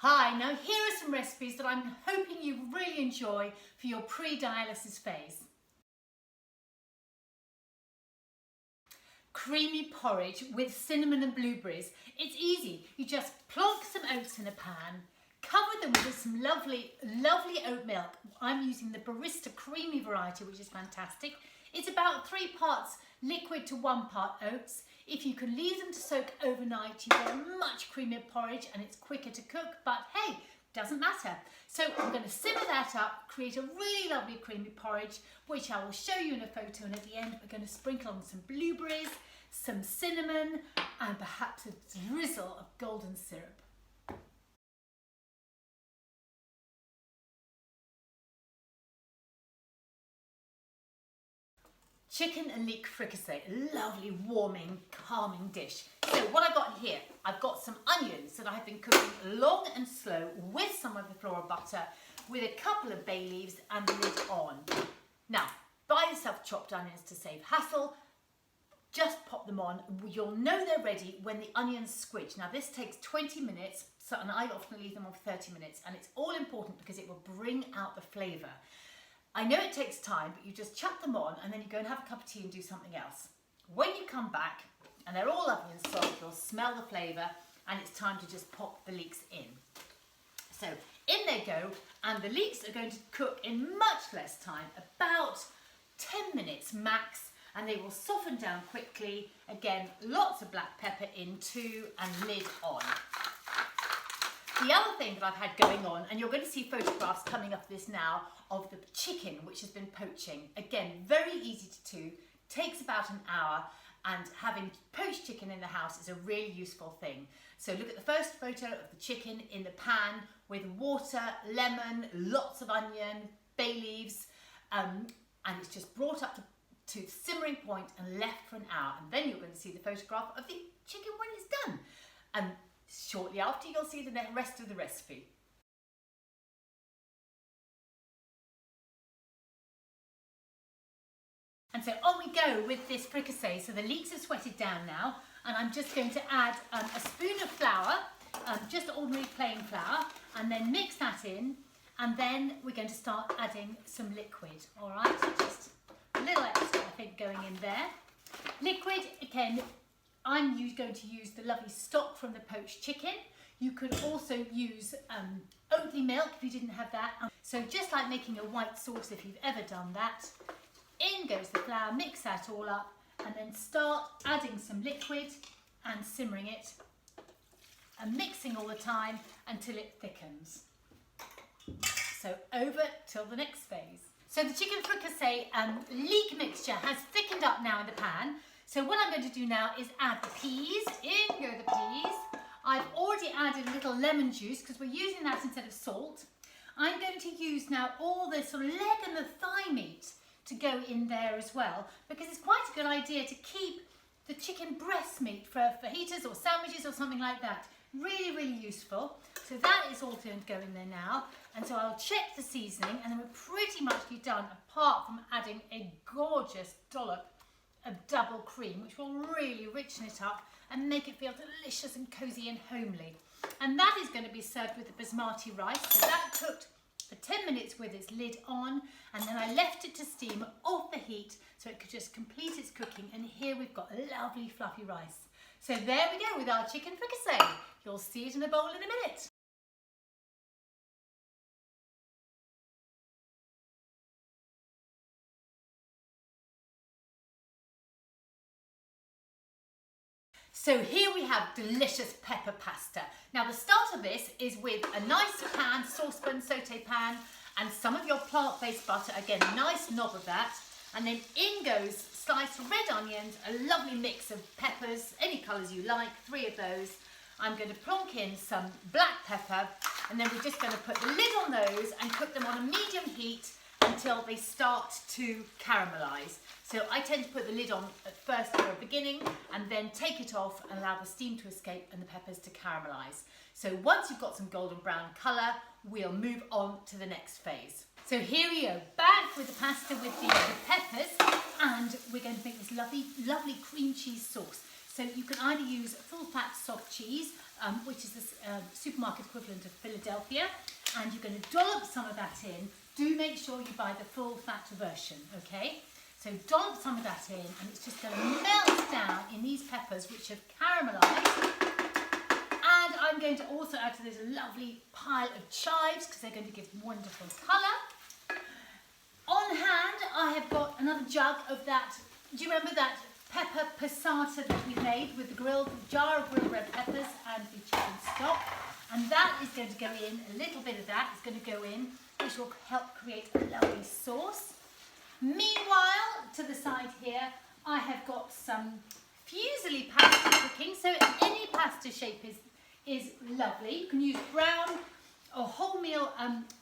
Hi, now here are some recipes that I'm hoping you really enjoy for your pre-dialysis phase. Creamy porridge with cinnamon and blueberries. It's easy. You just plonk some oats in a pan, cover them with some lovely oat milk. I'm using the barista creamy variety, which is fantastic. It's about 3 parts liquid to 1 part oats. If you can leave them to soak overnight, you get a much creamier porridge and it's quicker to cook, but hey, doesn't matter. So I'm going to simmer that up, create a really lovely creamy porridge, which I will show you in a photo, and at the end we're going to sprinkle on some blueberries, some cinnamon, and perhaps a drizzle of golden syrup. Chicken and leek fricassee, a lovely, warming, calming dish. So what I've got here, I've got some onions that I've been cooking long and slow with some of the flora butter, with a couple of bay leaves and the lid on. Now, buy yourself chopped onions to save hassle. Just pop them on. You'll know they're ready when the onions squidge. Now this takes 20 minutes, and I often leave them on for 30 minutes, and it's all important because it will bring out the flavour. I know it takes time, but you just chuck them on and then you go and have a cup of tea and do something else. When you come back and they're all lovely and soft, you'll smell the flavour and it's time to just pop the leeks in. So in they go, and the leeks are going to cook in much less time, about 10 minutes max, and they will soften down quickly. Again, lots of black pepper in too, and lid on. The other thing that I've had going on, and you're going to see photographs coming up this now, of the chicken which has been poaching. Again, very easy to do, takes about an hour, and having poached chicken in the house is a really useful thing. So look at the first photo of the chicken in the pan with water, lemon, lots of onion, bay leaves, and it's just brought up to simmering point and left for an hour. And then you're going to see the photograph of the chicken when it's done. And shortly after, you'll see the rest of the recipe. And so on we go with this fricassee. So the leeks are sweated down now, and I'm just going to add a spoon of flour, just ordinary plain flour, and then mix that in, and then we're going to start adding some liquid. All right, so just a little extra, I think, going in there. Liquid, again, I'm going to use the lovely stock from the poached chicken. You could also use oatly milk if you didn't have that. So just like making a white sauce, if you've ever done that. In goes the flour, mix that all up, and then start adding some liquid and simmering it and mixing all the time until it thickens. So over till the next phase. So the chicken fricassee leek mixture has thickened up now in the pan. So what I'm going to do now is add the peas. In go the peas. I've already added a little lemon juice because we're using that instead of salt. I'm going to use now all the sort of leg and the thigh meat to go in there as well, because it's quite a good idea to keep the chicken breast meat for fajitas or sandwiches or something like that. Really, really useful. So that is all going to go in there now. And so I'll check the seasoning, and then we're pretty much done, apart from adding a gorgeous dollop of double cream, which will really richen it up and make it feel delicious and cosy and homely. And that is going to be served with the basmati rice. So that cooked for 10 minutes with its lid on, and then I left it to steam off the heat so it could just complete its cooking, and here we've got a lovely fluffy rice. So there we go with our chicken fricassee. You'll see it in a bowl in a minute. So here we have delicious pepper pasta. Now the start of this is with a nice pan, saucepan, saute pan, and some of your plant-based butter, again, a nice knob of that. And then in goes sliced red onions, a lovely mix of peppers, any colours you like, 3 of those. I'm going to plonk in some black pepper, and then we're just going to put the lid on those and cook them on a medium heat until they start to caramelise. So I tend to put the lid on at first for a beginning, and then take it off and allow the steam to escape and the peppers to caramelise. So once you've got some golden brown colour, we'll move on to the next phase. So here we go, back with the pasta with the peppers, and we're going to make this lovely cream cheese sauce. So you can either use full fat soft cheese, which is the supermarket equivalent of Philadelphia, and you're going to dollop some of that in. Do make sure you buy the full fat version, okay? So dollop some of that in, and it's just going to melt down in these peppers, which have caramelised. And I'm going to also add to this a lovely pile of chives, because they're going to give wonderful colour. On hand, I have got another jug of that. Do you remember that pepper passata that we made with the jar of grilled red peppers and the chicken stock? And that is going to go in, a little bit of that is going to go in, which will help create a lovely sauce. Meanwhile, to the side here, I have got some fusilli pasta cooking. So any pasta shape is lovely. You can use brown or wholemeal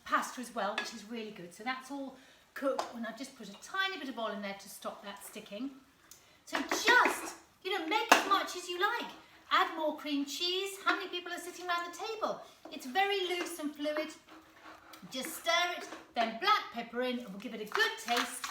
pasta as well, which is really good. So that's all cooked, and I've just put a tiny bit of oil in there to stop that sticking. So just, make as much as you like. Add more cream cheese. How many people are sitting around the table? It's very loose and fluid. Just stir it, then black pepper in, and we'll give it a good taste,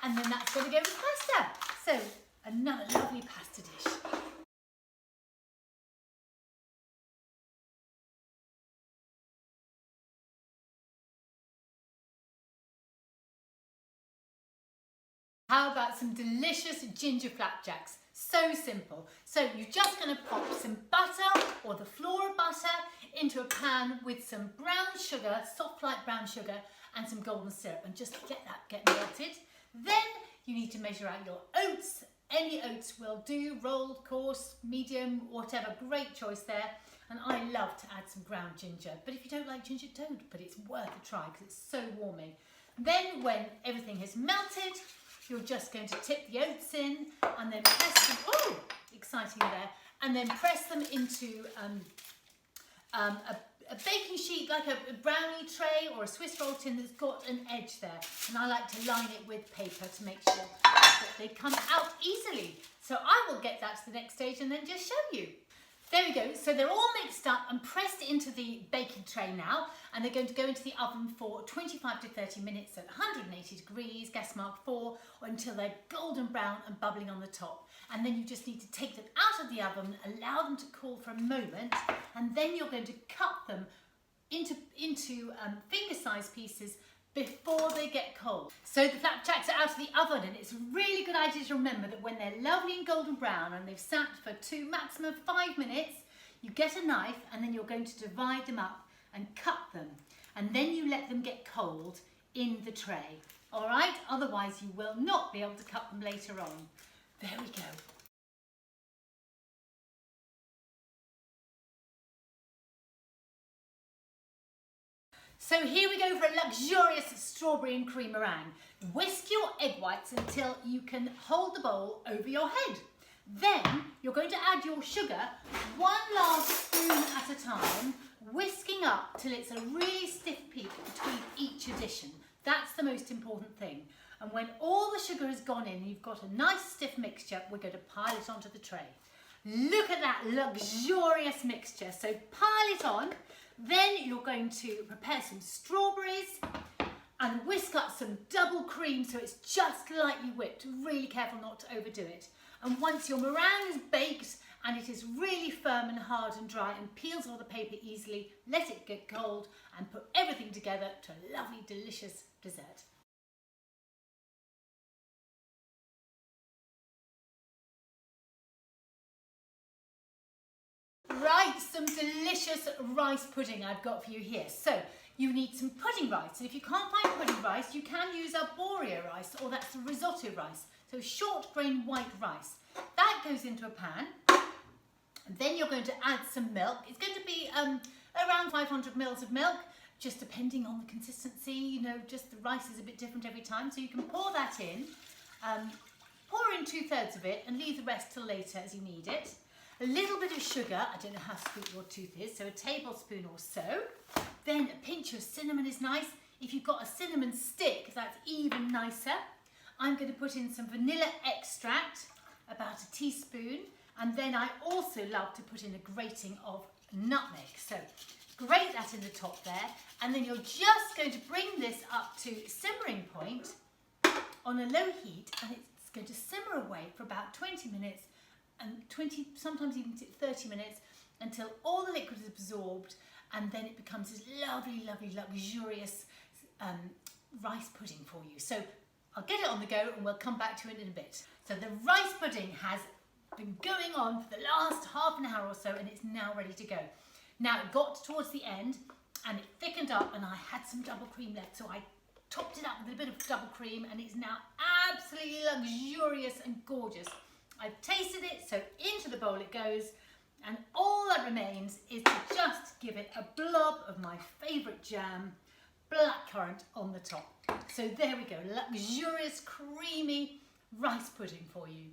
and then that's going to go with pasta. So another lovely pasta dish. How about some delicious ginger flapjacks? So simple. So you're just going to pop some butter or the flour of butter into a pan with some brown sugar, soft light brown sugar, and some golden syrup, and just let that get melted. Then you need to measure out your oats. Any oats will do, rolled, coarse, medium, whatever, great choice there. And I love to add some ground ginger, but if you don't like ginger, don't, but it's worth a try because it's so warming. Then when everything has melted, you're just going to tip the oats in and then press them, oh, exciting there, and then press them into a baking sheet, like a brownie tray or a Swiss roll tin that's got an edge there. And I like to line it with paper to make sure that they come out easily. So I will get that to the next stage and then just show you. There we go, so they're all mixed up and pressed into the baking tray now, and they're going to go into the oven for 25 to 30 minutes at 180 degrees, gas mark 4, until they're golden brown and bubbling on the top. And then you just need to take them out of the oven, allow them to cool for a moment, and then you're going to cut them into finger-sized pieces before they get cold. So the flapjacks are out of the oven, and it's a really good idea to remember that when they're lovely and golden brown and they've sat for 2, maximum 5 minutes, you get a knife and then you're going to divide them up and cut them. And then you let them get cold in the tray. All right? Otherwise you will not be able to cut them later on. There we go. So here we go for a luxurious strawberry and cream meringue. Whisk your egg whites until you can hold the bowl over your head. Then you're going to add your sugar, 1 large spoon at a time, whisking up till it's a really stiff peak between each addition. That's the most important thing. And when all the sugar has gone in and you've got a nice stiff mixture, we're going to pile it onto the tray. Look at that luxurious mixture. So pile it on. Then you're going to prepare some strawberries and whisk up some double cream so it's just lightly whipped. Really careful not to overdo it. And once your meringue is baked and it is really firm and hard and dry and peels all the paper easily, let it get cold and put everything together to a lovely, delicious dessert. Right, some delicious rice pudding I've got for you here. So you need some pudding rice, and if you can't find pudding rice, you can use arborio rice, or that's the risotto rice. So short grain white rice. That goes into a pan. And then you're going to add some milk. It's going to be around 500 mils of milk, just depending on the consistency. Just the rice is a bit different every time. So you can pour that in, pour in 2/3 of it, and leave the rest till later as you need it. A little bit of sugar, I don't know how sweet your tooth is, so a tablespoon or so. Then a pinch of cinnamon is nice. If you've got a cinnamon stick, that's even nicer. I'm going to put in some vanilla extract, about a teaspoon, and then I also love to put in a grating of nutmeg. So grate that in the top there, and then you're just going to bring this up to simmering point on a low heat, and it's going to simmer away for about 20 minutes and 20, sometimes even 30 minutes until all the liquid is absorbed, and then it becomes this lovely, lovely, luxurious rice pudding for you. So I'll get it on the go and we'll come back to it in a bit. So the rice pudding has been going on for the last half an hour or so, and it's now ready to go. Now it got towards the end and it thickened up, and I had some double cream left, so I topped it up with a bit of double cream, and it's now absolutely luxurious and gorgeous. I've tasted it, so into the bowl it goes, and all that remains is to just give it a blob of my favourite jam, blackcurrant, on the top. So there we go, luxurious, creamy rice pudding for you.